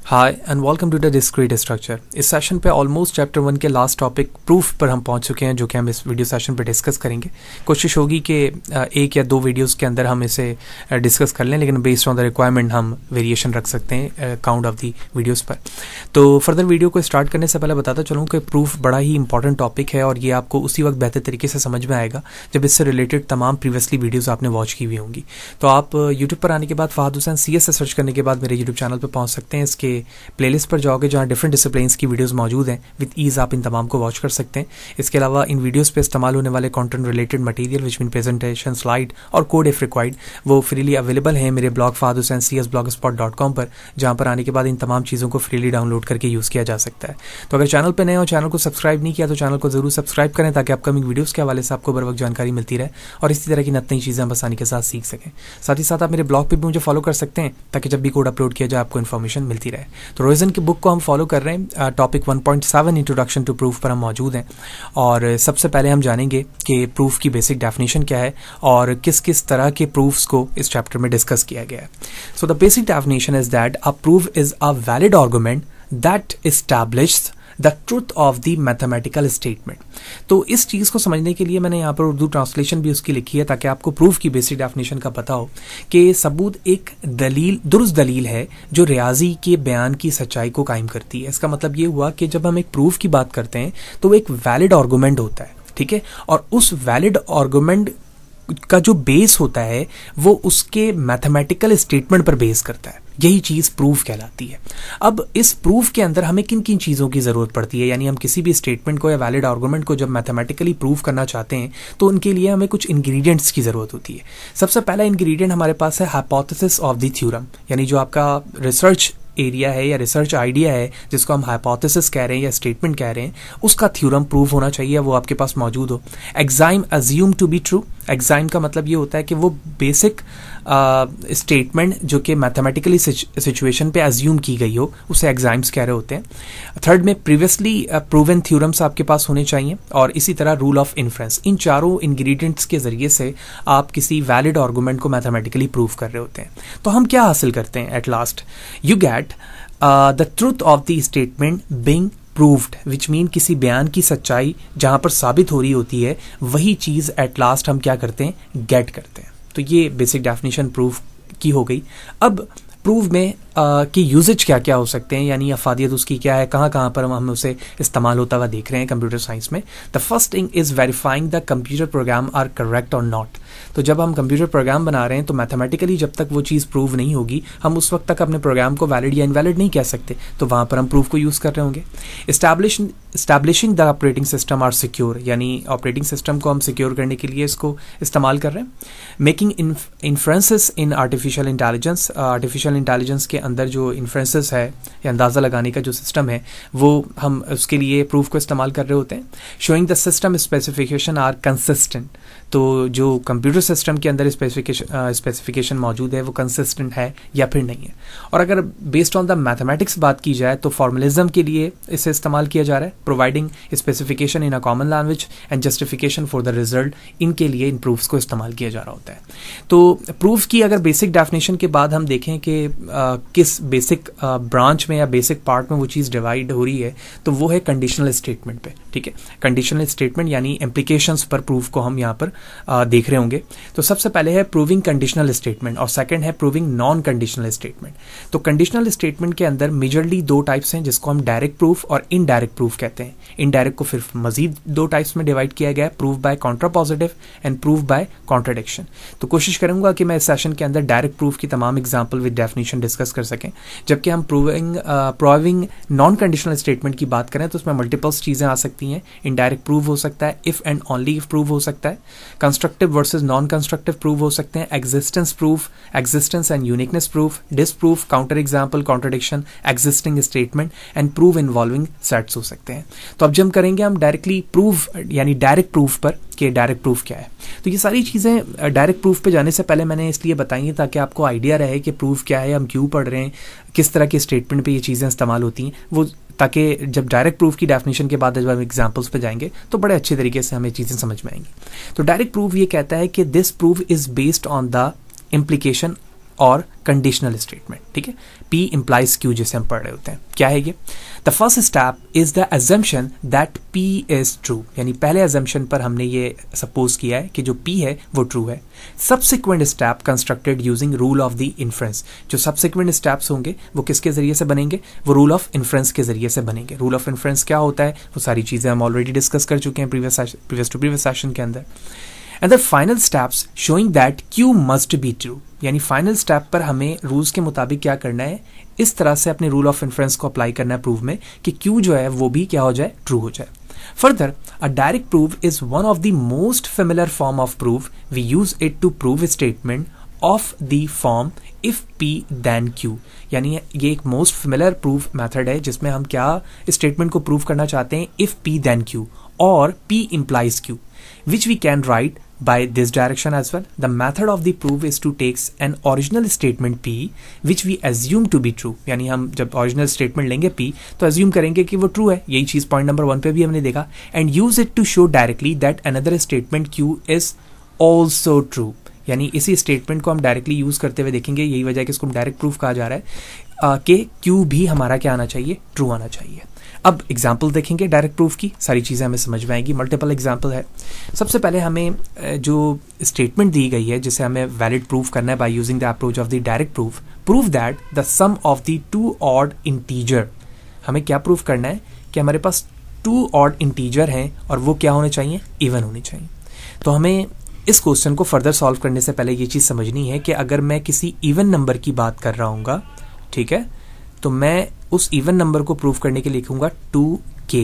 Hi and welcome to the discrete structure. इस session पे almost chapter 1 के last topic proof पर हम पहुंच चुके हैं, जो कि हम इस वीडियो सेशन पे डिस्कस करेंगे। कोशिश होगी कि एक या दो वीडियोस के अंदर हम इसे डिस्कस कर लें, लेकिन बेस्ड ऑन द रिक्वायरमेंट हम वेरिएशन रख सकते हैं काउंट ऑफ दी वीडियोस पर। तो फर्दर वीडियो को स्टार्ट करने से पहले बताता चलूँ कि प्रूफ बड़ा ही इंपॉर्टेंट टॉपिक है और ये आपको उसी वक्त बेहतर तरीके से समझ में आएगा जब इससे रिलेटेड तमाम प्रीवियसली वीडियोज़ आपने वॉच की हुई होंगी। तो आप यूट्यूब पर आने के बाद फहद हुसैन CS से सर्च करने के बाद मेरे यूट्यूब चैनल पर पहुँच सकते हैं। इसके प्लेलिस्ट पर जाओगे जहाँ डिफरेंट डिसिप्लिन्स की वीडियोस मौजूद हैं, विद ईज आप इन तमाम को वॉच कर सकते हैं। इसके अलावा इन वीडियोस पे इस्तेमाल होने वाले content related material which mean presentation, slide और कोड इफ रिक्वायर्ड, वो फ्रीली अवेलेबल हैं मेरे ब्लॉग fahadhusaincs.blogspot.com पर, जहाँ पर आने के बाद इन तमाम चीज़ों को फ्रीली डाउनलोड करके यूज़ किया जा सकता है। तो अगर चैनल पर नए हो, चैनल को सब्सक्राइब नहीं किया तो चैनल को जरूर सब्सक्राइब करें ताकि अपकमिंग वीडियोज़ के हवाले से आपको बर वक्त जानकारी मिलती रहे और इसी तरह की नई चीज़ें हम आसानी के साथ सीख सकें। साथ ही साथ आप मेरे ब्लॉग पर भी मुझे फॉलो कर सकते हैं ताकि जब भी कोड अपलोड किया जाए आपको इन्फॉर्मेशन मिलती रहे। तो रोइजन की बुक को हम फॉलो कर रहे हैं। टॉपिक 1.7 इंट्रोडक्शन टू प्रूफ पर हम मौजूद हैं और सबसे पहले हम जानेंगे कि प्रूफ की बेसिक डेफिनेशन क्या है और किस किस तरह के प्रूफ्स को इस चैप्टर में डिस्कस किया गया है। So the basic definition is that a proof is a valid argument that establishes the truth of the mathematical statement. तो इस चीज़ को समझने के लिए मैंने यहाँ पर उर्दू ट्रांसलेशन भी उसकी लिखी है ताकि आपको प्रूफ की बेसिक डेफिनेशन का पता हो कि सबूत एक दलील, दुरुस्त दलील है जो रियाजी के बयान की सच्चाई को कायम करती है। इसका मतलब ये हुआ कि जब हम एक प्रूफ की बात करते हैं तो वो एक वैलिड आर्गुमेंट होता है, ठीक है, और उस वैलिड आर्गुमेंट का जो बेस होता है वो उसके मैथमेटिकल स्टेटमेंट पर बेस करता है। यही चीज प्रूफ कहलाती है। अब इस प्रूफ के अंदर हमें किन किन चीजों की जरूरत पड़ती है, यानी हम किसी भी स्टेटमेंट को या वैलिड आर्गुमेंट को जब मैथमेटिकली प्रूव करना चाहते हैं तो उनके लिए हमें कुछ इंग्रेडिएंट्स की जरूरत होती है। सबसे पहला इंग्रेडिएंट हमारे पास है हाइपोथेसिस ऑफ द थ्योरम, यानी जो आपका रिसर्च एरिया है या रिसर्च आइडिया है जिसको हम हाइपोथेसिस कह रहे हैं या स्टेटमेंट कह रहे हैं, उसका थ्योरम प्रूव होना चाहिए, वो आपके पास मौजूद हो। Axiom assume to be true. Axiom का मतलब ये होता है कि वो बेसिक स्टेटमेंट जो कि मैथमेटिकली सिचुएशन पे अज्यूम की गई हो उसे एग्जाइम्स कह रहे होते हैं। थर्ड में प्रीवियसली प्रूवन थ्योरम्स आपके पास होने चाहिए और इसी तरह रूल ऑफ इन्फ्रेंस। इन चारों इंग्रेडिएंट्स के जरिए से आप किसी वैलिड आर्गुमेंट को मैथमेटिकली प्रूव कर रहे होते हैं। तो हम क्या हासिल करते हैं at last? You get the truth of the statement being proved, which mean किसी बयान की सच्चाई जहां पर साबित हो रही होती है वही चीज एट लास्ट हम क्या करते हैं? गेट करते हैं। तो ये बेसिक डेफिनेशन प्रूफ की हो गई। अब प्रूफ में कि यूजेज क्या क्या हो सकते हैं, यानी अफादियत उसकी क्या है, कहाँ कहाँ पर हम उसे इस्तेमाल होता हुआ देख रहे हैं कंप्यूटर साइंस में। The first thing is verifying the computer program are correct और नॉट। तो जब हम कंप्यूटर प्रोग्राम बना रहे हैं तो मैथमेटिकली जब तक वो चीज़ प्रूव नहीं होगी हम उस वक्त तक अपने प्रोग्राम को वैलिड या इनवैलिड नहीं कह सकते, तो वहाँ पर हम प्रूफ को यूज़ कर रहे होंगे। Establishing the operating system are secure, यानी ऑपरेटिंग सिस्टम को हम सिक्योर करने के लिए इसको इस्तेमाल कर रहे हैं। Making inferences in artificial intelligence. Artificial intelligence के अंदर जो इन्फ्रेंसेस है या अंदाज़ा लगाने का जो सिस्टम है वो हम उसके लिए प्रूफ को इस्तेमाल कर रहे होते हैं। Showing the system specification are consistent. तो जो कंप्यूटर सिस्टम के अंदर स्पेसिफिकेशन मौजूद है वो कंसिस्टेंट है या फिर नहीं है। और अगर बेस्ड ऑन द मैथमेटिक्स बात की जाए तो फॉर्मलिज्म के लिए इसे इस्तेमाल किया जा रहा है। Providing specification in a common language and justification for the result, इनके लिए इन प्रूफ्स को इस्तेमाल किया जा रहा होता है। तो प्रूफ की अगर बेसिक डेफिनेशन के बाद हम देखें कि किस बेसिक ब्रांच में या बेसिक पार्ट में वो चीज़ डिवाइड हो रही है तो वो है कंडीशनल स्टेटमेंट पे, ठीक है। कंडीशनल स्टेटमेंट यानी इम्प्लीकेशंस पर प्रूफ को हम यहाँ पर देख रहे होंगे। तो सबसे पहले है प्रूविंग कंडीशनल स्टेटमेंट और सेकंड है प्रूविंग नॉन कंडीशनल स्टेटमेंट। तो कंडीशनल स्टेटमेंट के अंदर मेजरली दो टाइप्स हैं जिसको हम डायरेक्ट प्रूफ और इनडायरेक्ट प्रूफ कहते हैं। इनडायरेक्ट को फिर मजीद दो टाइप्स में डिवाइड किया गया है, proof by contrapositive and proof by contradiction. तो कोशिश करूंगा कि मैं इस सेशन के अंदर डायरेक्ट प्रूफ की तमाम एग्जाम्पल विद डेफिनेशन डिस्कस कर सकें, जबकि हम प्रूविंग नॉन कंडीशनल स्टेटमेंट की बात करें तो उसमें मल्टीपल्स चीज़ें आ सकती हैं। इनडायरेक्ट प्रूफ हो सकता है, if and only if proof हो सकता है, constructive versus non constructive proof हो सकते हैं, existence proof, existence and uniqueness proof, disproof, counter example, contradiction, existing statement and proof involving sets हो सकते हैं। तो अब जब करेंगे हम डायरेक्टली प्रूफ यानी डायरेक्ट प्रूफ पर कि डायरेक्ट प्रूफ क्या है। तो ये सारी चीज़ें डायरेक्ट प्रूफ पे जाने से पहले मैंने इसलिए बताई हैं ताकि आपको आइडिया रहे कि प्रूफ क्या है, हम क्यों पढ़ रहे हैं, किस तरह के स्टेटमेंट पे ये चीज़ें इस्तेमाल होती हैं, वो ताकि जब डायरेक्ट प्रूफ की डेफिनेशन के बाद जब हम एग्जाम्पल्स पे जाएंगे तो बड़े अच्छे तरीके से हमें चीज़ें समझ में आएंगी। तो डायरेक्ट प्रूफ ये कहता है कि this proof is based on the implication और कंडीशनल स्टेटमेंट, ठीक है। P implies Q जिसे हम पढ़ रहे होते हैं, क्या है ये? The first step is the assumption that P is true, यानी पहले assumption पर हमने ये सपोज किया है कि जो P है वो ट्रू है। Subsequent step constructed using rule of the inference, जो सब्सिक्वेंट स्टेप्स होंगे वो किसके जरिए से बनेंगे? वो रूल ऑफ इन्फ्रेंस के जरिए से बनेंगे। रूल ऑफ इन्फ्रेंस क्या होता है? वो सारी चीजें हम ऑलरेडी डिस्कस कर चुके हैं प्रीवियस टू प्रीवियस सेशन के अंदर। And the final steps showing that Q must be true, यानी फाइनल स्टेप पर हमें रूल्स के मुताबिक क्या करना है? इस तरह से अपने रूल ऑफ इन्फ्रेंस को अप्लाई करना है प्रूव में कि Q जो है वो भी क्या हो जाए? ट्रू हो जाए। Further, a direct proof is one of the most familiar form of proof. We use it to prove a statement of the form if P then Q, यानी ये एक मोस्ट फेमिलियर प्रूफ मेथड है जिसमें हम क्या statement को prove करना चाहते हैं? if P then Q और P implies Q, which we can write by this direction as well. The method of the proof is to take an original statement P which we assume to be true, यानी हम जब original statement लेंगे P तो assume करेंगे कि वो true है, यही चीज पॉइंट नंबर 1 पे भी हमने देखा, and use it to show directly that another statement Q is also true, यानी इसी स्टेटमेंट को हम डायरेक्टली यूज करते हुए देखेंगे, यही वजह है कि इसको डायरेक्ट प्रूफ कहा जा रहा है कि Q भी हमारा क्या आना चाहिए? ट्रू आना चाहिए। अब एग्जाम्पल देखेंगे डायरेक्ट प्रूफ की, सारी चीज़ें हमें समझ में आएंगी। मल्टीपल एग्जाम्पल है। सबसे पहले हमें जो स्टेटमेंट दी गई है जिसे हमें वैलिड प्रूफ करना है by using the approach of the direct proof, prove that the sum of the 2 odd integer, हमें क्या प्रूफ करना है कि हमारे पास 2 ऑड इंटीजर हैं और वो क्या होने चाहिए? इवन होने चाहिए। तो हमें इस क्वेश्चन को फर्दर सॉल्व करने से पहले ये चीज़ समझनी है कि अगर मैं किसी इवन नंबर की बात कर रहा हूँगा, ठीक है, तो मैं उस इवन नंबर को प्रूव करने के लिए लिखूंगा 2k।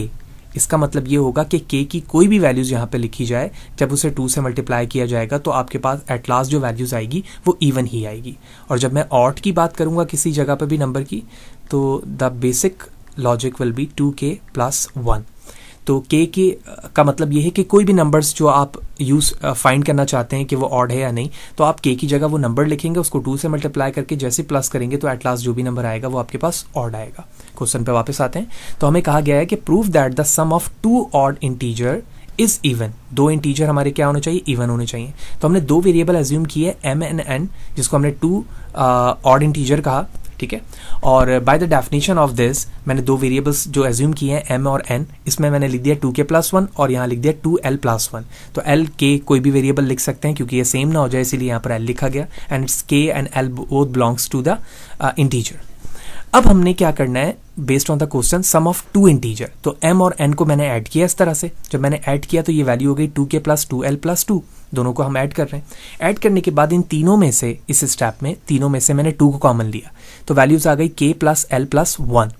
इसका मतलब ये होगा कि k की कोई भी वैल्यूज यहाँ पे लिखी जाए, जब उसे 2 से मल्टीप्लाई किया जाएगा तो आपके पास एट लास्ट जो वैल्यूज आएगी वो इवन ही आएगी। और जब मैं ऑड की बात करूंगा किसी जगह पे भी नंबर की, तो the basic logic will be 2k + 1। तो k के का मतलब ये है कि कोई भी नंबर्स जो आप फाइंड करना चाहते हैं कि वो ऑड है या नहीं, तो आप k की जगह वो नंबर लिखेंगे, उसको 2 से मल्टीप्लाई करके जैसे प्लस करेंगे तो एट लास्ट जो भी नंबर आएगा वो आपके पास ऑड आएगा। क्वेश्चन पे वापस आते हैं। तो हमें कहा गया है कि prove that the sum of 2 odd integer is even, 2 integer हमारे क्या होने चाहिए? इवन होने चाहिए। तो हमने 2 वेरिएबल एज्यूम किए m एंड n, जिसको हमने 2 ऑड इंटीजर कहा, ठीक है। और bye the definition of this मैंने 2 वेरिएबल्स जो एज्यूम किए हैं m और n, इसमें मैंने लिख दिया 2k + 1 और यहाँ लिख दिया 2l + 1। तो l k कोई भी वेरिएबल लिख सकते हैं क्योंकि ये सेम ना हो जाए, इसीलिए यहाँ पर l लिखा गया, and k and l both belongs to the integer. अब हमने क्या करना है? Based on the question sum of 2 integer, तो m और n को मैंने ऐड किया इस तरह से। जब मैंने ऐड किया तो ये वैल्यू हो गई 2k + 2l + 2, दोनों को हम ऐड कर रहे हैं। ऐड करने के बाद इन तीनों में से, इस स्टेप में तीनों में से मैंने 2 को कॉमन लिया, तो वैल्यूज आ गई k + l + 1।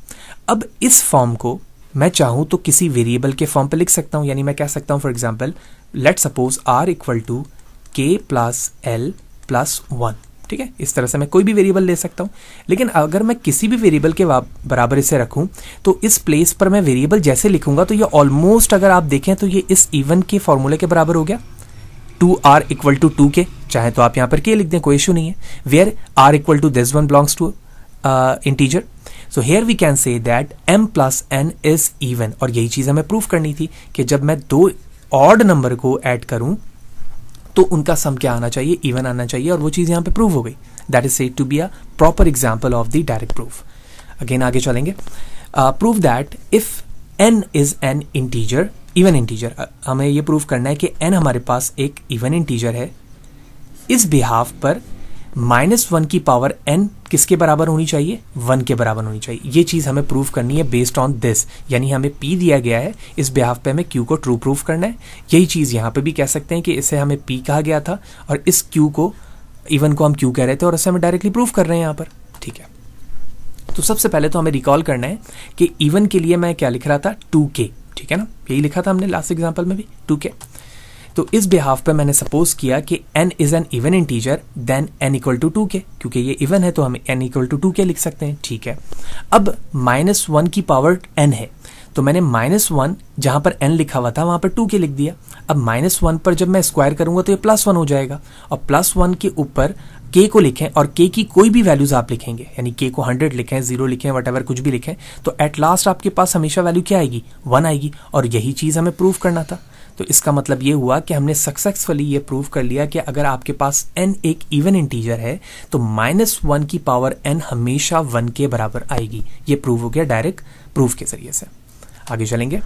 अब इस फॉर्म को मैं चाहूं तो किसी वेरिएबल के फॉर्म पे लिख सकता हूं, यानी मैं कह सकता हूं for example let suppose r = k + l + 1, ठीक है। इस तरह से मैं कोई भी वेरिएबल ले सकता हूं, लेकिन अगर मैं किसी भी वेरिएबल के बराबर इसे रखूं तो इस प्लेस पर मैं वेरिएबल जैसे लिखूंगा तो ये ऑलमोस्ट, अगर आप देखें तो ये इस इवन के फॉर्मूले के बराबर हो गया। 2r = 2k, चाहे तो आप यहां पर k लिख दें, कोई इशू नहीं है। Where r = this one belongs to integer, so here we can say that m + n is even। और यही चीज हमें प्रूफ करनी थी कि जब मैं 2 ऑड नंबर को ऐड करूं तो उनका सम क्या आना चाहिए? इवन आना चाहिए, और वो चीज यहां पे प्रूव हो गई। That is said to be a proper example of the direct proof. Again आगे चलेंगे। Prove that if n is an integer, even integer, हमें ये प्रूव करना है कि n हमारे पास एक इवन इंटीजर है। इस बिहाफ पर -1 की पावर n किसके बराबर होनी चाहिए? 1 के बराबर होनी चाहिए। ये चीज हमें प्रूव करनी है बेस्ड ऑन दिस, यानी हमें p दिया गया है, इस बिहाफ पे हमें q को ट्रू प्रूफ करना है। यही चीज यहाँ पे भी कह सकते हैं कि इसे हमें p कहा गया था और इस q को, इवन को हम q कह रहे थे और इसे हमें डायरेक्टली प्रूफ कर रहे हैं यहाँ पर, ठीक है। तो सबसे पहले तो हमें रिकॉल करना है कि इवन के लिए मैं क्या लिख रहा था? 2k, ठीक है ना, यही लिखा था हमने लास्ट एग्जाम्पल में भी 2k। तो इस बिहाफ पे मैंने सपोज किया कि n is an even integer, then n = 2k, क्योंकि ये इवन है तो हम n = 2k लिख सकते हैं, ठीक है। अब -1 की पावर n है, तो मैंने -1 जहां पर n लिखा हुआ था वहां पर 2k लिख दिया। अब -1 पर जब मैं स्क्वायर करूंगा तो ये +1 हो जाएगा, और +1 के ऊपर k को लिखें और k की कोई भी वैल्यूज आप लिखेंगे, यानी k को 100 लिखें, 0 लिखें, वटएवर कुछ भी लिखें, तो एट लास्ट आपके पास हमेशा वैल्यू क्या आएगी? 1 आएगी, और यही चीज हमें प्रूव करना था। तो इसका मतलब ये हुआ कि हमने सक्सेसफुली ये प्रूव कर लिया कि अगर आपके पास n एक इवन इंटीजर है तो -1 की पावर n हमेशा 1 के बराबर आएगी। ये प्रूव हो गया डायरेक्ट प्रूफ के जरिए से। आगे चलेंगे।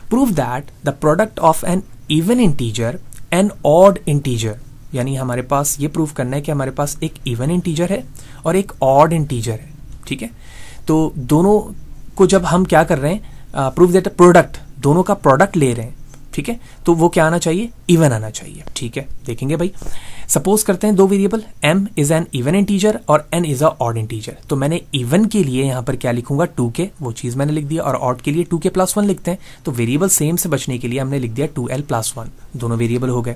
Prove that the product of an even integer and odd integer, यानी हमारे पास ये प्रूव करना है कि हमारे पास एक इवन इंटीजर है और एक ऑड इंटीजर है। ठीक है, तो दोनों को जब हम क्या कर रहे हैं, प्रूव दैट प्रोडक्ट, दोनों का प्रोडक्ट ले रहे हैं, ठीक है, तो वो क्या आना चाहिए, इवन आना चाहिए। ठीक है, देखेंगे भाई। सपोज करते हैं दो variable m is an even integer और n is a odd integer. तो मैंने इवन के लिए यहां पर क्या लिखूंगा, 2k, वो चीज मैंने लिख दिया, और ऑड के लिए 2k + 1 लिखते हैं। तो वेरिएबल सेम से बचने के लिए हमने लिख दिया 2l + 1, दोनों वेरिएबल हो गए।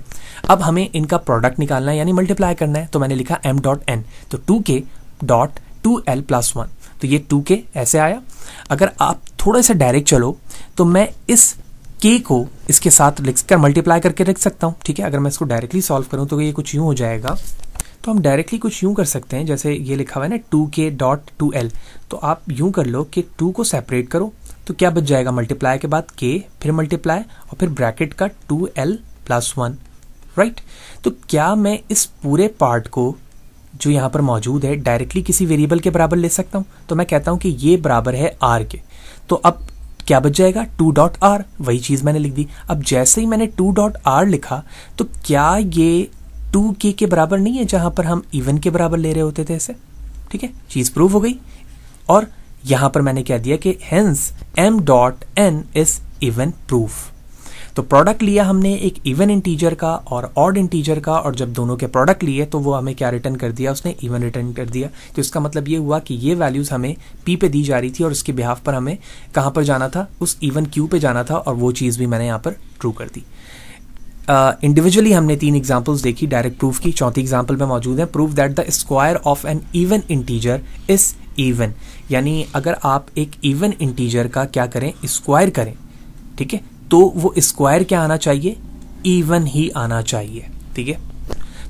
अब हमें इनका प्रोडक्ट निकालना है यानी मल्टीप्लाई करना है, तो मैंने लिखा m.n, तो 2k.2l + 1, तो ये 2k ऐसे आया। अगर आप थोड़ा सा डायरेक्ट चलो तो मैं इस k को इसके साथ लिखकर मल्टीप्लाई करके रख सकता हूं। ठीक है, अगर मैं इसको डायरेक्टली सॉल्व करूं तो ये कुछ यूं हो जाएगा। तो हम डायरेक्टली कुछ यूं कर सकते हैं, जैसे ये लिखा हुआ है ना 2k.2l, तो आप यूं कर लो कि 2 को सेपरेट करो, तो क्या बच जाएगा, मल्टीप्लाई के बाद k, फिर मल्टीप्लाई और फिर ब्रैकेट का 2l + 1, राइट। तो क्या मैं इस पूरे पार्ट को जो यहाँ पर मौजूद है डायरेक्टली किसी वेरिएबल के बराबर ले सकता हूं? तो मैं कहता हूं कि ये बराबर है r के। तो अब क्या बच जाएगा, 2.r, वही चीज मैंने लिख दी। अब जैसे ही मैंने 2.r लिखा तो क्या ये 2k के बराबर नहीं है जहां पर हम इवन के बराबर ले रहे होते थे ऐसे? ठीक है, चीज प्रूव हो गई। और यहां पर मैंने क्या दिया कि hence m.n is even proof. तो प्रोडक्ट लिया हमने एक इवन इंटीजर का और ऑड इंटीजर का, और जब दोनों के प्रोडक्ट लिए तो वो हमें क्या रिटर्न कर दिया, उसने इवन रिटर्न कर दिया। तो इसका मतलब ये हुआ कि ये वैल्यूज हमें p पे दी जा रही थी और उसके बिहाफ पर हमें कहां पर जाना था, उस इवन q पे जाना था, और वो चीज भी मैंने यहाँ पर ट्रू कर दी। इंडिविजुअली हमने 3 एग्जांपल्स देखी डायरेक्ट प्रूफ की। चौथी एग्जांपल में मौजूद है, prove that the square of an even integer is even, यानी अगर आप एक इवन इंटीजर का क्या करें, स्क्वायर करें, ठीक है, तो वो स्क्वायर क्या आना चाहिए, इवन ही आना चाहिए। ठीक है,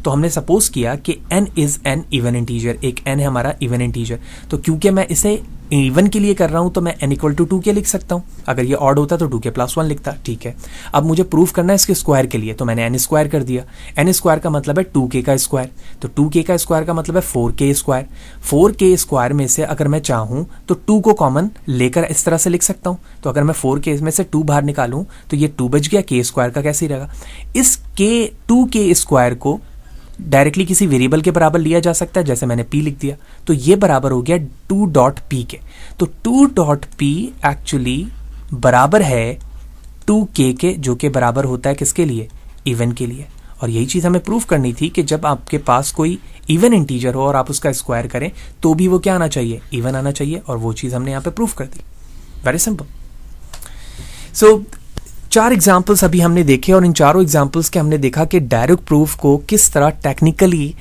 तो हमने सपोज किया कि n is an even integer, एक n है हमारा इवन इंटीजर, तो क्योंकि मैं इसे इवन के लिए कर रहा हूं तो मैं n = 2k लिख सकता हूं। अगर ये ऑड होता तो 2k + 1 लिखता। ठीक है, अब मुझे प्रूफ करना है इसके स्क्वायर के लिए, तो मैंने n स्क्वायर कर दिया। n स्क्वायर का मतलब है 2k का स्क्वायर, तो 2k का स्क्वायर का मतलब है 4k स्क्वायर। 4k स्क्वायर में से अगर मैं चाहूं तो 2 को कॉमन लेकर इस तरह से लिख सकता हूं। तो अगर मैं 4k में से 2 बाहर निकालूं तो ये 2 बच गया, k स्क्वायर का कैसे रहेगा। इस 2k स्क्वायर को डायरेक्टली किसी वेरिएबल के बराबर लिया जा सकता है, जैसे मैंने p लिख दिया, तो ये बराबर हो गया 2.p के। तो 2.p एक्चुअली बराबर है 2k के, जो कि बराबर होता है किसके लिए, इवन के लिए। और यही चीज हमें प्रूफ करनी थी कि जब आपके पास कोई इवन इंटीजर हो और आप उसका स्क्वायर करें तो भी वो क्या आना चाहिए, इवन आना चाहिए, और वो चीज हमने यहाँ पे प्रूफ कर दी। Very simple. सो 4 एग्जाम्पल्स अभी हमने देखे, और इन चारों एग्जाम्पल्स के हमने देखा कि डायरेक्ट प्रूफ को किस तरह टेक्निकली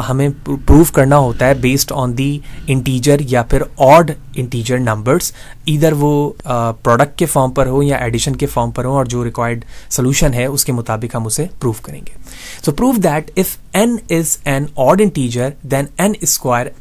हमें प्रूफ करना होता है बेस्ड ऑन दी इंटीजर या फिर ऑड इंटीजर नंबर्स, इधर वो प्रोडक्ट के फॉर्म पर हो या एडिशन के फॉर्म पर हो, और जो रिक्वायर्ड सोल्यूशन है उसके मुताबिक हम उसे प्रूफ करेंगे। So prove that if n is an odd integer then n square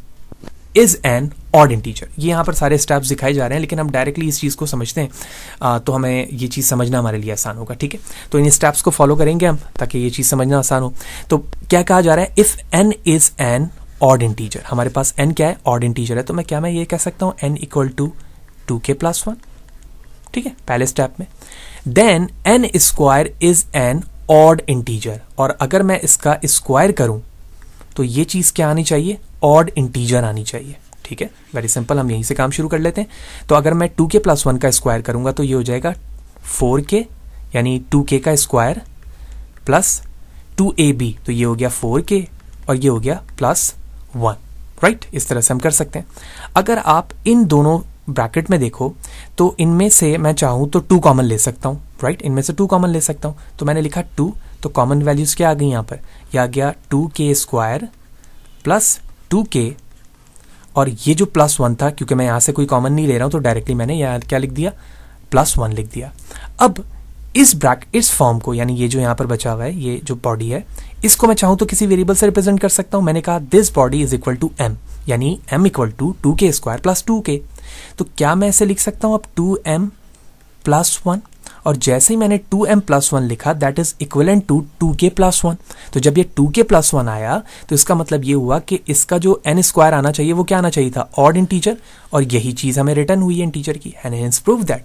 is an odd integer. ये यहाँ पर सारे स्टेप्स दिखाए जा रहे हैं, लेकिन हम डायरेक्टली इस चीज़ को समझते हैं तो हमें ये चीज़ समझना हमारे लिए आसान होगा। ठीक है, तो इन स्टेप्स को फॉलो करेंगे हम ताकि ये चीज़ समझना आसान हो। तो क्या कहा जा रहा है, if n is an odd integer, हमारे पास n क्या है, ऑड इंटीजर है, तो मैं ये कह सकता हूँ n = 2k + 1। ठीक है, पहले स्टेप में। Then n square is an odd integer, और अगर मैं इसका स्क्वायर करूं तो ये चीज क्या आनी चाहिए, ऑड इंटीजर आनी चाहिए। ठीक है, वेरी सिंपल, हम यहीं से काम शुरू कर लेते हैं। तो अगर मैं 2k + 1 का स्क्वायर करूंगा तो ये हो जाएगा 4k, यानी 2k का स्क्वायर प्लस 2ab, तो ये हो गया 4k और ये हो गया +1, राइट। इस तरह से हम कर सकते हैं। अगर आप इन दोनों ब्रैकेट में देखो तो इनमें से मैं चाहूं तो 2 कॉमन ले सकता हूं, राइट, इनमें से 2 कॉमन ले सकता हूं। तो मैंने लिखा 2, तो कॉमन वैल्यूज क्या आ गई यहाँ पर, यह आ गया 2k स्क्वायर प्लस 2k, और ये जो +1 था, क्योंकि मैं यहां से कोई कॉमन नहीं ले रहा हूं तो डायरेक्टली मैंने यहाँ क्या लिख दिया, +1 लिख दिया। अब इस फॉर्म को, यानी ये जो यहाँ पर बचा हुआ है, ये जो बॉडी है, इसको मैं चाहूं तो किसी वेरिएबल से रिप्रेजेंट कर सकता हूं। मैंने कहा this body is equal to m, यानी m = 2k² + 2k। तो क्या मैं ऐसे लिख सकता हूं अब 2m + 1, और जैसे ही मैंने 2m+1 लिखा that is equivalent to 2k+1। तो जब ये 2k+1 आया तो इसका मतलब ये हुआ कि इसका जो n² आना चाहिए वो क्या आना चाहिए था, ऑड इंटीजर, और यही चीज हमें रिटर्न हुई है इंटीजर की, एंड हेंस प्रूव दैट।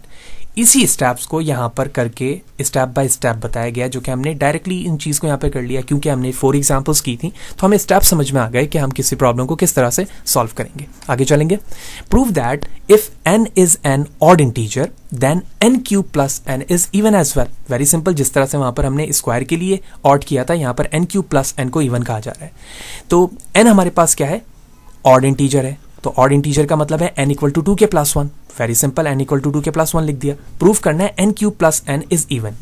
इसी स्टेप्स को यहाँ पर करके स्टेप बाय स्टेप बताया गया, जो कि हमने डायरेक्टली इन चीज़ को यहाँ पर कर लिया क्योंकि हमने 4 एग्जांपल्स की थी, तो हमें स्टेप समझ में आ गए कि हम किसी प्रॉब्लम को किस तरह से सॉल्व करेंगे। आगे चलेंगे। Prove that if n is an odd integer then n³ plus n is even as well. Very simple, जिस तरह से वहां पर हमने स्क्वायर के लिए ऑड किया था, यहाँ पर n³ प्लस n को इवन कहा जा रहा है। तो n हमारे पास क्या है, ऑड इंटीजर है, तो ऑड इंटीजर का मतलब है n equal to 2k+1। Very simple, n equal to 2k+1 लिख दिया। प्रूफ करना है n³ plus n is even.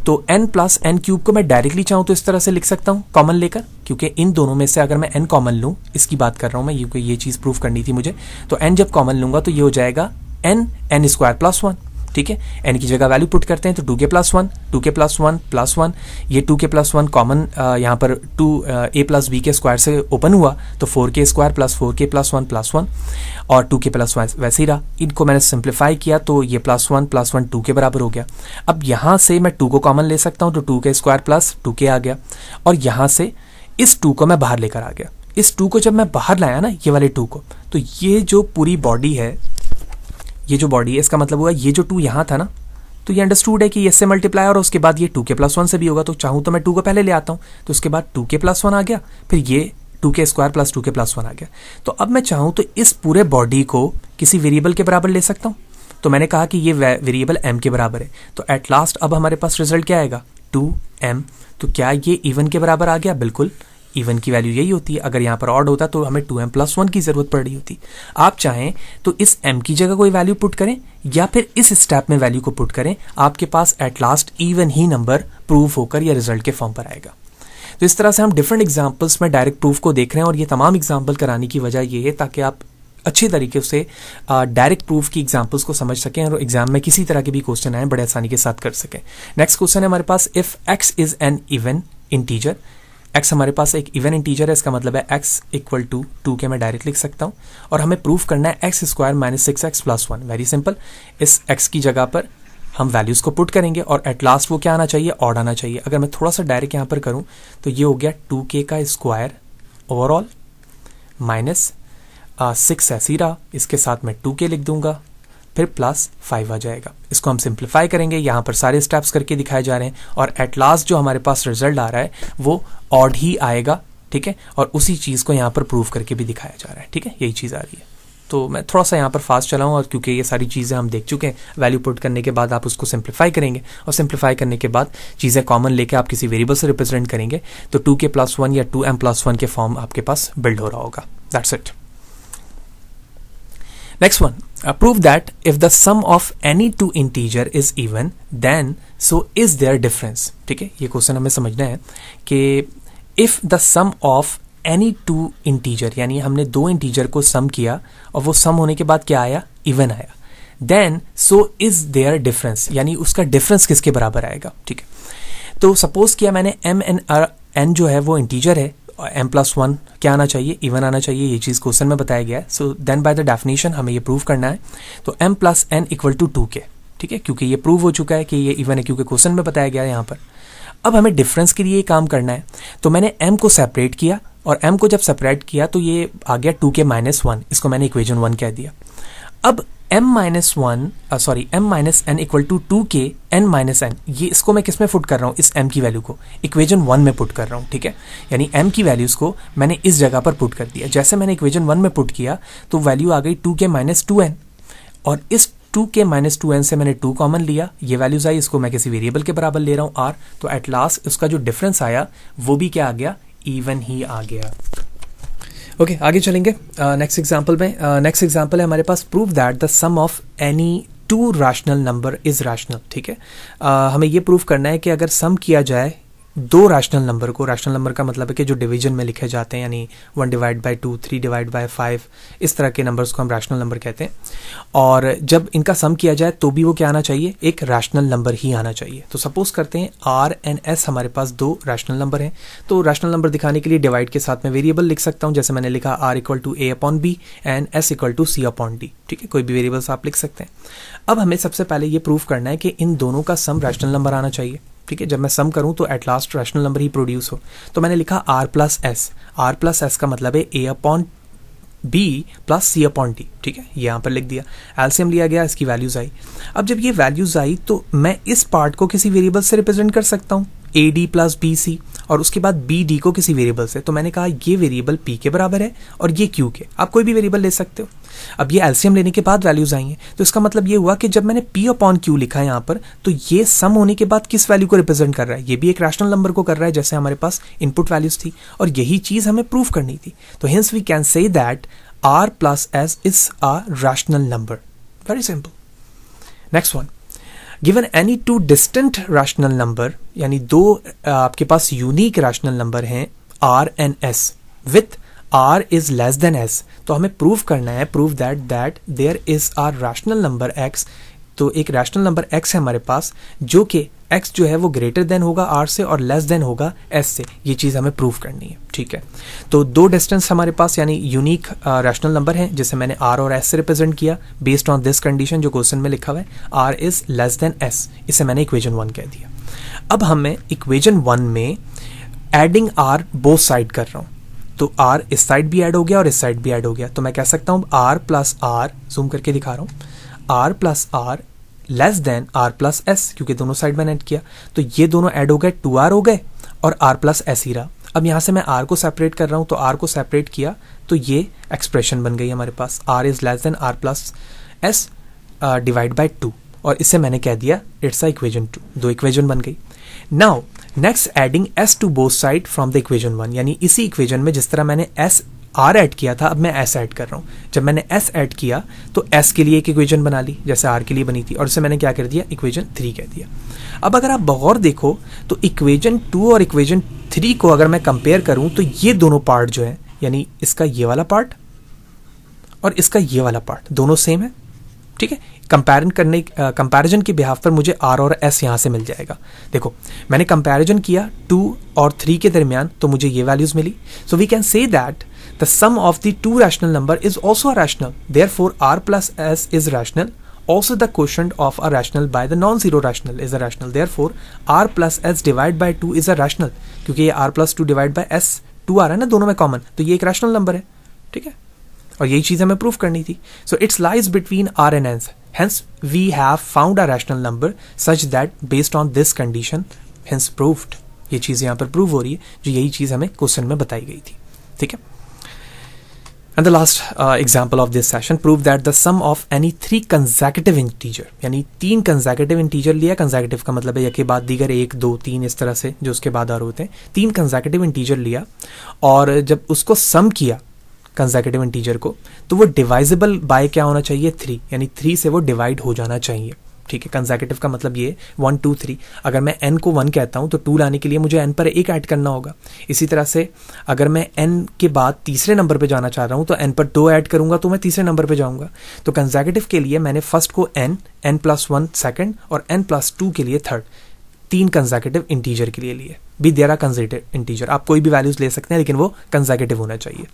तो n प्लस n³ को मैं डायरेक्टली चाहूं तो इस तरह से लिख सकता हूं कॉमन लेकर, क्योंकि इन दोनों में से अगर मैं n कॉमन लूं, इसकी बात कर रहा हूं मैं, ये चीज प्रूफ करनी थी मुझे, तो n जब कॉमन लूंगा तो ये हो जाएगा n² प्लस 1। ठीक है, n की जगह वैल्यू पुट करते हैं तो 2k+1 प्लस 1, ये 2k+1 कॉमन यहाँ पर 2a प्लस b के स्क्वायर से ओपन हुआ तो 4k² प्लस 4k+1 प्लस 1, और 2k+1 वैसे ही रहा। इनको मैंने सिंप्लीफाई किया तो ये +1 प्लस 1 2 के बराबर हो गया। अब यहाँ से मैं 2 को कॉमन ले सकता हूँ तो 2k² प्लस 2k आ गया, और यहाँ से इस 2 को मैं बाहर लेकर आ गया। इस 2 को जब मैं बाहर लाया ना, ये वाले 2 को, तो ये जो पूरी बॉडी है, ये जो बॉडी है, इसका मतलब हुआ ये जो 2 यहाँ था ना, तो ये अंडरस्टूड है कि इससे मल्टीप्लाई और उसके बाद ये 2k+1 से भी होगा, तो चाहूँ तो मैं 2 को पहले ले आता हूँ, तो उसके बाद 2k+1 आ गया, फिर ये 2k² प्लस 2k+1 आ गया। तो अब मैं चाहूँ तो इस पूरे बॉडी को किसी वेरिएबल के बराबर ले सकता हूँ। तो मैंने कहा कि ये वेरिएबल m के बराबर है, तो एट लास्ट अब हमारे पास रिजल्ट क्या आएगा, 2m। तो क्या ये इवन के बराबर आ गया? बिल्कुल, इवन की वैल्यू यही होती है। अगर यहाँ पर ऑड होता तो हमें 2m+1 की जरूरत पड़ रही होती। आप चाहें तो इस m की जगह कोई वैल्यू पुट करें या फिर इस स्टेप में वैल्यू को पुट करें, आपके पास एट लास्ट इवन ही नंबर प्रूफ होकर या रिजल्ट के फॉर्म पर आएगा। तो इस तरह से हम डिफरेंट एग्जाम्पल्स में डायरेक्ट प्रूफ को देख रहे हैं, और ये तमाम एग्जाम्पल कराने की वजह ये है ताकि आप अच्छे तरीके से डायरेक्ट प्रूफ की एग्जाम्पल्स को समझ सकें और एग्जाम में किसी तरह के भी क्वेश्चन आए बड़े आसानी के साथ कर सकें। नेक्स्ट क्वेश्चन है हमारे पास, if x is an even integer. x हमारे पास एक इवन इंटीजर है, इसका मतलब है x इक्वल टू 2 के मैं डायरेक्ट लिख सकता हूं, और हमें प्रूफ करना है x² minus 6x plus 1। Very simple, इस x की जगह पर हम वैल्यूज को पुट करेंगे और एट लास्ट वो क्या आना चाहिए, ऑड आना चाहिए। अगर मैं थोड़ा सा डायरेक्ट यहां पर करूं तो ये हो गया 2k का स्क्वायर ओवरऑल माइनस 6 ऐसे ही रहा, इसके साथ मैं 2k लिख दूंगा, फिर प्लस 5 आ जाएगा। इसको हम सिंप्लीफाई करेंगे, यहाँ पर सारे स्टेप्स करके दिखाए जा रहे हैं, और एट लास्ट जो हमारे पास रिजल्ट आ रहा है वो ऑड ही आएगा। ठीक है, और उसी चीज़ को यहाँ पर प्रूफ करके भी दिखाया जा रहा है। ठीक है, यही चीज़ आ रही है। तो मैं थोड़ा सा यहाँ पर फास्ट चलाऊँ, और क्योंकि ये सारी चीज़ें हम देख चुके हैं, वैल्यू पुट करने के बाद आप उसको सिंप्लीफाई करेंगे, और सिंप्लीफाई करने के बाद चीज़ें कॉमन लेके आप किसी वेरिएबल से रिप्रेजेंट करेंगे, तो 2k+1 या 2m+1 के फॉर्म आपके पास बिल्ड हो रहा होगा। That's it. Next one, prove that if the sum of any two integer is even, then so is there difference। ठीक है, ये क्वेश्चन हमें समझना है कि if the sum of any two integer, यानी हमने 2 इंटीजर को सम किया और वो सम होने के बाद क्या आया, इवन आया, then so is there difference, यानी उसका डिफरेंस किसके बराबर आएगा। ठीक है, तो सपोज किया मैंने n जो है वो इंटीजर है, m+1 क्या आना चाहिए, इवन आना चाहिए, ये चीज़ क्वेश्चन में बताया गया है। So then by the definition हमें ये प्रूव करना है, तो m+n इक्वल टू 2k। ठीक है, क्योंकि ये प्रूव हो चुका है कि ये इवन है, क्योंकि क्वेश्चन में बताया गया है यहाँ पर। अब हमें डिफरेंस के लिए ये काम करना है, तो मैंने m को सेपरेट किया, और m को जब सेपरेट किया तो ये आ गया 2k माइनस 1, इसको मैंने इक्वेशन 1 कह दिया। अब m-n equal to 2k n minus n, ये इसको मैं किस में पुट कर रहा हूँ, इस m की वैल्यू को इक्वेशन 1 में पुट कर रहा हूँ। ठीक है, यानी m की वैल्यूज को मैंने इस जगह पर पुट कर दिया। जैसे मैंने इक्वेशन 1 में पुट किया तो वैल्यू आ गई 2k माइनस 2n, और इस 2k माइनस 2n से मैंने 2 कॉमन लिया, ये वैल्यूज आई, इसको मैं किसी वेरिएबल के बराबर ले रहा हूँ r, तो एट लास्ट उसका जो डिफरेंस आया वो भी क्या आ गया, इवन ही आ गया। ओके, आगे चलेंगे नेक्स्ट एग्जांपल में। नेक्स्ट एग्जांपल है हमारे पास, prove that the sum of any 2 rational number is rational. ठीक है, हमें ये प्रूव करना है कि अगर सम किया जाए दो रैशनल नंबर को, रैशनल नंबर का मतलब है कि जो डिवीजन में लिखे जाते हैं, यानी 1 डिवाइड बाई 2, 3 डिवाइड बाई 5, इस तरह के नंबर्स को हम रैशनल नंबर कहते हैं। और जब इनका सम किया जाए तो भी वो क्या आना चाहिए, एक रैशनल नंबर ही आना चाहिए। तो सपोज करते हैं आर एंड एस हमारे पास दो रैशनल नंबर हैं, तो रैशनल नंबर दिखाने के लिए डिवाइड के साथ में वेरिएबल लिख सकता हूं, जैसे मैंने लिखा R equal to A upon B and S equal to C upon D. ठीक है, कोई भी वेरिएबल्स आप लिख सकते हैं। अब हमें सबसे पहले ये प्रूव करना है कि इन दोनों का सम रैशनल नंबर आना चाहिए। ठीक है, जब मैं सम करूं तो एट लास्ट रैशनल नंबर ही प्रोड्यूस हो। तो मैंने लिखा R plus S, R plus S का मतलब है A upon B plus C upon D. ठीक है, ये यहां पर लिख दिया, एलसीएम लिया गया, इसकी वैल्यूज आई। अब जब ये वैल्यूज आई तो मैं इस पार्ट को किसी वेरिएबल से रिप्रेजेंट कर सकता हूं, A D plus B C, और उसके बाद बी डी को किसी वेरिएबल से। तो मैंने कहा ये वेरिएबल पी के बराबर है और ये क्यू के, आप कोई भी वेरिएबल ले सकते हो। अब ये एलसीएम लेने के बाद वैल्यूज आई हैं, तो इसका मतलब ये हुआ कि जब मैंने पी अपॉन क्यू लिखा है यहाँ पर, तो ये सम होने के बाद किस वैल्यू को रिप्रेजेंट कर रहा है, ये भी एक रैशनल नंबर को कर रहा है, जैसे हमारे पास इनपुट वैल्यूज थी, और यही चीज हमें प्रूफ करनी थी। तो hence we can say that R plus S is a rational number. Very simple. Next one, given any two distant rational number, यानी दो आपके पास यूनिक रैशनल नंबर हैं R and S with R is less than S, तो हमें prove करना है, prove that there is R rational number X. तो एक रैशनल नंबर एक्स है हमारे पास, जो कि एक्स जो है वो ग्रेटर देन होगा आर से और लेस देन होगा एस से। ये चीज हमें प्रूव करनी है। ठीक है, तो दो डिस्टेंस हमारे पास यानी यूनिक रैशनल नंबर हैं, जिसे मैंने आर और एस से रिप्रेजेंट किया बेस्ड ऑन दिस कंडीशन जो क्वेश्चन में लिखा हुआ है, R is less than S. इसे मैंने इक्वेशन 1 कह दिया। अब हमें इक्वेशन 1 में एडिंग आर बोथ साइड कर रहा हूं, तो आर इस साइड भी ऐड हो गया और इस साइड भी ऐड हो गया, तो मैं कह सकता हूं आर प्लस आर, जूम करके दिखा रहा हूं, R plus R less than R plus S, क्योंकि दोनों साइड मैंने ऐड किया, तो ये दोनों ऐड हो गए, 2r हो गए और r प्लस एस ही रहा। अब यहां से मैं r को सेपरेट कर रहा हूं, तो r को सेपरेट किया तो ये एक्सप्रेशन बन गई हमारे पास, r is less then r plus S divide by 2, और इससे मैंने कह दिया इट्स अ इक्वेशन 2। दो इक्वेशन बन गई। Now next adding s to both side from the equation 1, यानी इसी इक्वेशन में जिस तरह मैंने r ऐड किया था, अब मैं s ऐड कर रहा हूं। जब मैंने s ऐड किया तो s के लिए एक इक्वेशन बना ली जैसे r के लिए बनी थी, और इसे मैंने क्या कर दिया, इक्वेशन 3 कह दिया। अब अगर आप बगौर देखो तो इक्वेशन 2 और इक्वेशन 3 को अगर मैं कंपेयर करूं तो ये दोनों पार्ट जो है, यानी इसका ये वाला पार्ट और इसका ये वाला पार्ट, दोनों सेम है। ठीक है, कंपैरिजन के बिहाफ पर मुझे r और s यहां से मिल जाएगा। देखो मैंने कंपैरिजन किया 2 और 3 के दरमियान, तो मुझे ये वैल्यूज मिली। So we can say that the sum of the two rational number is also a rational, therefore r plus s is rational, also the quotient of a rational by the non-zero rational is a rational, therefore r plus s divided by 2 is a rational, क्योंकि ये r plus 2 divided by s 2 आ रहा है ना दोनों में common, तो ये एक रैशनल नंबर है। ठीक है, और यही चीज हमें प्रूफ करनी थी। So it's lies between r and s, hence we have found a rational number such that based on this condition hence proved। ये चीज यहाँ पर प्रूव हो रही है, जो यही चीज हमें क्वेश्चन में बताई गई थी। ठीक है, and the last example of this session prove that the sum of any 3 consecutive integer, यानी 3 consecutive integer लिया, consecutive का मतलब है एक के बाद दीगर, 1 2 3 इस तरह से जो उसके बाद और होते हैं, 3 consecutive integer लिया और जब उसको सम किया consecutive integer को, तो वो divisible by क्या होना चाहिए, 3, यानी 3 से वो डिवाइड हो जाना चाहिए। ठीक है, कंसेक्यूटिव का मतलब ये 1 2 3, अगर मैं n को 1 कहता हूं तो 2 लाने के लिए मुझे n पर 1 ऐड करना होगा। इसी तरह से अगर मैं n के बाद तीसरे नंबर पे जाना चाह रहा हूं तो n पर 2 ऐड करूंगा तो मैं तीसरे नंबर पे जाऊंगा। तो कंसेक्यूटिव के लिए मैंने फर्स्ट को n प्लस 1 सेकंड और n प्लस 2 के लिए थर्ड, 3 कंसेक्यूटिव इंटीजर के लिए लिए भी देयर आर कंसेक्यूटिव इंटीजर, आप कोई भी वैल्यूज ले सकते हैं लेकिन वो कंसेक्यूटिव होना चाहिए।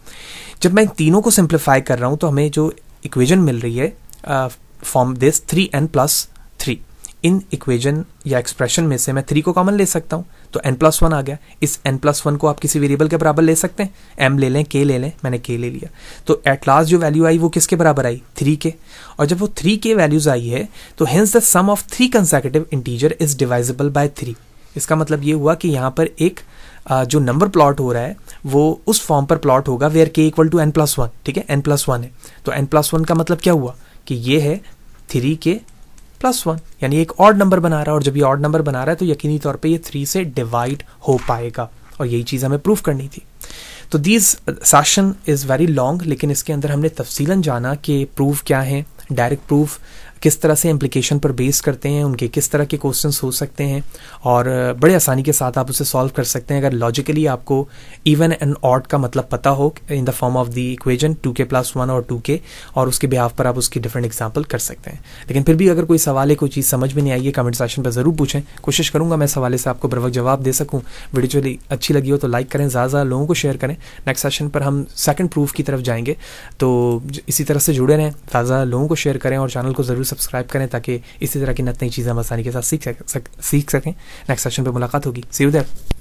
जब मैं तीनों को सिंप्लीफाई कर रहा हूं तो हमें जो इक्वेशन मिल रही है form this 3n plus 3, in equation या एक्सप्रेशन में से मैं 3 को कॉमन ले सकता हूं, तो n प्लस 1 आ गया। इस n प्लस 1 को आप किसी वेरिएबल के बराबर ले सकते हैं, m ले लें, k ले लें, मैंने k ले लिया। तो एट लास्ट जो वैल्यू आई वो किसके बराबर आई, 3 के, और जब वो 3 के वैल्यूज आई है तो hence the sum of 3 consecutive integer is divisible by 3। इसका मतलब ये हुआ कि यहाँ पर एक जो नंबर प्लॉट हो रहा है वो उस फॉर्म पर प्लॉट होगा where k equal to n plus 1। ठीक है, n प्लस 1 है, तो n प्लस 1 का मतलब क्या हुआ कि ये है 3k प्लस 1, यानी एक ऑड नंबर बना रहा है, और जब ये ऑड नंबर बना रहा है तो यकीनी तौर पे ये 3 से डिवाइड हो पाएगा, और यही चीज हमें प्रूफ करनी थी। तो this session is very long, लेकिन इसके अंदर हमने तफसीलन जाना कि प्रूफ क्या है, डायरेक्ट प्रूफ किस तरह से इम्प्लीकेशन पर बेस करते हैं, उनके किस तरह के क्वेश्चंस हो सकते हैं और बड़े आसानी के साथ आप उसे सॉल्व कर सकते हैं अगर लॉजिकली आपको इवन एंड ऑड का मतलब पता हो in the form of the equation 2k+1 और 2k, और उसके बिहाफ पर आप उसकी डिफरेंट एग्जाम्पल कर सकते हैं। लेकिन फिर भी अगर कोई सवाल है, कोई चीज़ समझ में नहीं आई है, कमेंट सेक्शन पर ज़रूर पूछें, कोशिश करूँगा मैं इस हवाले से आपको बर वक्त जवाब दे सकूँ। वीडियो चली अच्छी लगी हो तो लाइक करें, ज़्यादा लोगों को शेयर करें। नेक्स्ट सेशन पर हम सेकंड प्रूफ की तरफ जाएंगे, तो इसी तरह से जुड़े रहें, ज़्यादा लोगों को शेयर करें और चैनल को ज़रूर सब्सक्राइब करें ताकि इसी तरह की नई चीज़ें हम आसानी के साथ सीख सकें। नेक्स्ट सेशन पर मुलाकात होगी। सी यू देयर।